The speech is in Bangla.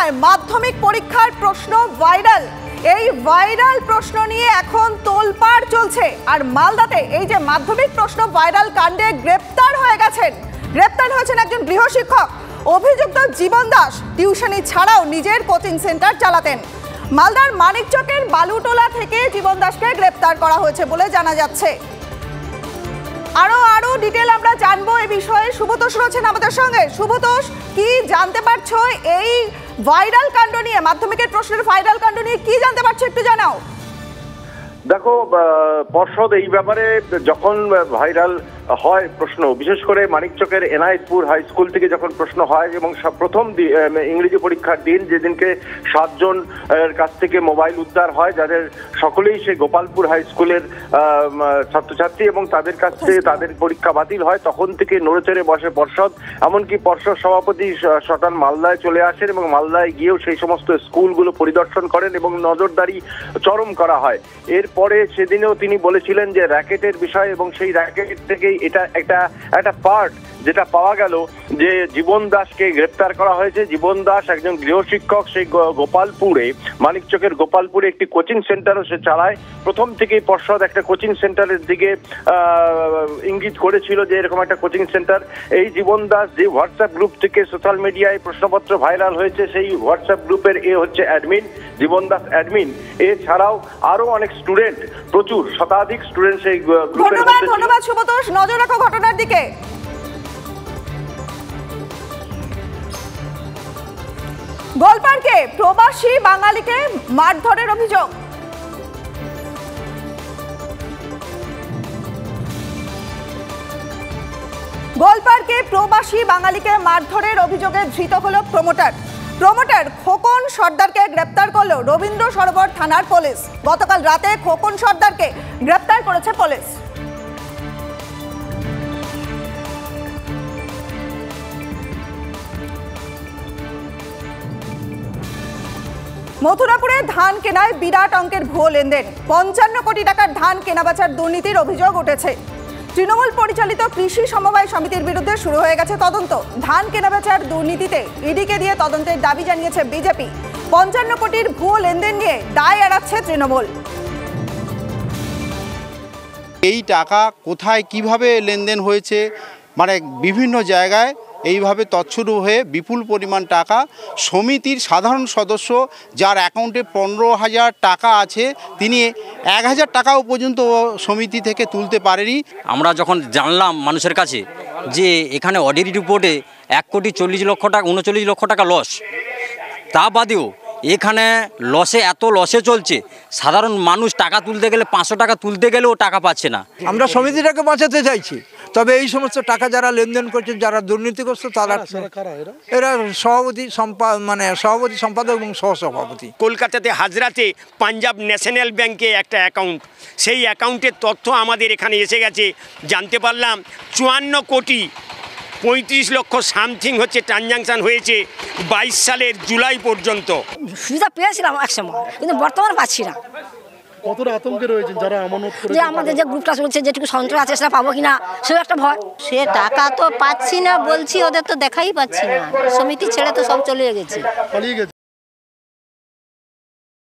ঘটনায় মাধ্যমিক পরীক্ষার প্রশ্ন ভাইরাল। এই ভাইরাল প্রশ্ন নিয়ে এখন তোলপাড় চলছে। আর মালদাতে এই যে মাধ্যমিক প্রশ্ন ভাইরাল কাণ্ডে গ্রেপ্তার হয়েছেন একজন গৃহশিক্ষক। অভিযুক্ত জীবন দাস টিউশনি ছাড়াও নিজের কোচিং সেন্টার চালাতেন। মালদার মানিকচকের বালুটোলা থেকে জীবন দাসকে গ্রেপ্তার করা হয়েছে বলে জানা যাচ্ছে। আরো ডিটেল আমরা জানবো এই বিষয়ে। শুভতোষ রয়েছেন আমাদের সঙ্গে। শুভতোষ, কি জানতে পারছো এই ভাইরাল কাণ্ড নিয়ে, মাধ্যমিকের প্রশ্নের ভাইরাল কাণ্ড নিয়ে কি জানতে পারছো একটু জানাও। দেখো, পর্ষদ এই ব্যাপারে যখন ভাইরাল হয় প্রশ্ন, বিশেষ করে মানিকচকের এনায়েতপুর হাই স্কুল থেকে যখন প্রশ্ন হয় এবং প্রথম ইংরেজি পরীক্ষার দিন যেদিনকে 7 জন কাছ থেকে মোবাইল উদ্ধার হয়, যাদের সকলেই সে গোপালপুর হাই স্কুলের ছাত্রছাত্রী এবং তাদের কাছ থেকে তাদের পরীক্ষা বাতিল হয়, তখন থেকে নড়েচড়ে বসে পর্ষদ। এমনকি পর্ষদ সভাপতি সটান মালদায় চলে আসেন এবং মালদায় গিয়েও সেই সমস্ত স্কুলগুলো পরিদর্শন করেন এবং নজরদারি চরম করা হয়। এরপরে সেদিনেও তিনি বলেছিলেন যে র্যাকেটের বিষয়, এবং সেই র্যাকেট থেকে এটা একটা পার্ট যেটা পাওয়া গেল যে জীবন দাসকে গ্রেপ্তার করা হয়েছে। জীবন দাস একজন গৃহশিক্ষক, সেই গোপালপুরে, মানিকচকের গোপালপুরে একটি কোচিং সেন্টারও সে চালায়। প্রথম থেকেই পর্ষদ একটা কোচিং সেন্টারের দিকে ইঙ্গিত করেছিল যে এরকম একটা কোচিং সেন্টার। এই জীবন দাস যে হোয়াটসঅ্যাপ গ্রুপ থেকে সোশ্যাল মিডিয়ায় প্রশ্নপত্র ভাইরাল হয়েছে, সেই হোয়াটসঅ্যাপ গ্রুপের হচ্ছে অ্যাডমিন, জীবন দাস অ্যাডমিন। এছাড়াও আরো অনেক স্টুডেন্ট, প্রচুর শতাধিক স্টুডেন্ট সেই গ্রুপের মধ্যে। ধন্যবাদ শুভতোষ, নজর রাখো ঘটনার দিকে। গোলপাড়কে প্রবাসী বাঙালিকে মারধরের অভিযোগ। গোলপাড়কে প্রবাসী বাঙালিকে মারধরের অভিযোগে ধৃত হলো প্রমোটার খোকন সর্দারকে গ্রেপ্তার করলো রবীন্দ্র সরোবর থানার পুলিশ। গতকাল রাতে খোকন সর্দারকে গ্রেপ্তার করেছে পুলিশ। মথুরাপুরে ধান কেনায় বিরাট অঙ্কের ভুয়ো লেনদেন। 55 কোটি টাকার ধান কেনাবেচার দুর্নীতির অভিযোগ উঠেছে। তৃণমূল পরিচালিত কৃষি সমবায় সমিতির বিরুদ্ধে শুরু হয়ে গেছে তদন্ত। ধান কেনাবেচার দুর্নীতিতে ইডিকে দিয়ে তদন্তের দাবি জানিয়েছে বিজেপি। 55 কোটির ভুয়ো লেনদেন নিয়ে দায় এড়াচ্ছে তৃণমূল। এই টাকা কোথায় কিভাবে লেনদেন হয়েছে, মানে বিভিন্ন জায়গায় এইভাবে তছরূপ হয়ে বিপুল পরিমাণ টাকা সমিতির সাধারণ সদস্য, যার অ্যাকাউন্টে 15,000 টাকা আছে, তিনি 1,000 টাকাও পর্যন্ত সমিতি থেকে তুলতে পারেনি। আমরা যখন জানলাম মানুষের কাছে যে এখানে অডিট রিপোর্টে 1,40,00,000 টাকা, 39 লক্ষ টাকা লস, তা বাদেও এখানে এত লসে চলছে, সাধারণ মানুষ টাকা তুলতে গেলে 500 টাকা তুলতে গেলেও টাকা পাচ্ছে না। আমরা সমিতিটাকে বাঁচাতে চাইছি, তবে এই সমস্ত টাকা যারা লেনদেন করছে, যারা দুর্নীতিগ্রস্ত, তারা এরা সভাপতি সম্পাদক এবং সহসভাপতি। কলকাতাতে হাজরাতে পাঞ্জাব ন্যাশনাল ব্যাংকে একটা অ্যাকাউন্ট, সেই অ্যাকাউন্টের তথ্য আমাদের এখানে এসে গেছে। জানতে পারলাম 54 কোটি 35 লক্ষ সামথিং হচ্ছে ট্রানজাকশান হয়েছে 22 সালের জুলাই পর্যন্ত। সুবিধা পেয়েছিলাম একসময়, কিন্তু বর্তমানে পাচ্ছি না। কতটা আতঙ্কে রয়েছেন যারা আমানত করে, যে আমাদের যে গ্রুপটা চলছে, যেটুকু সন্ত্রাস আছে সেটা পাবো কিনা, সেও একটা ভয়। সে টাকা তো পাচ্ছি না বলছি, ওদের তো দেখাই পাচ্ছি না। সমিতি ছেড়ে তো সব চলে গেছে, পালিয়ে গেছে।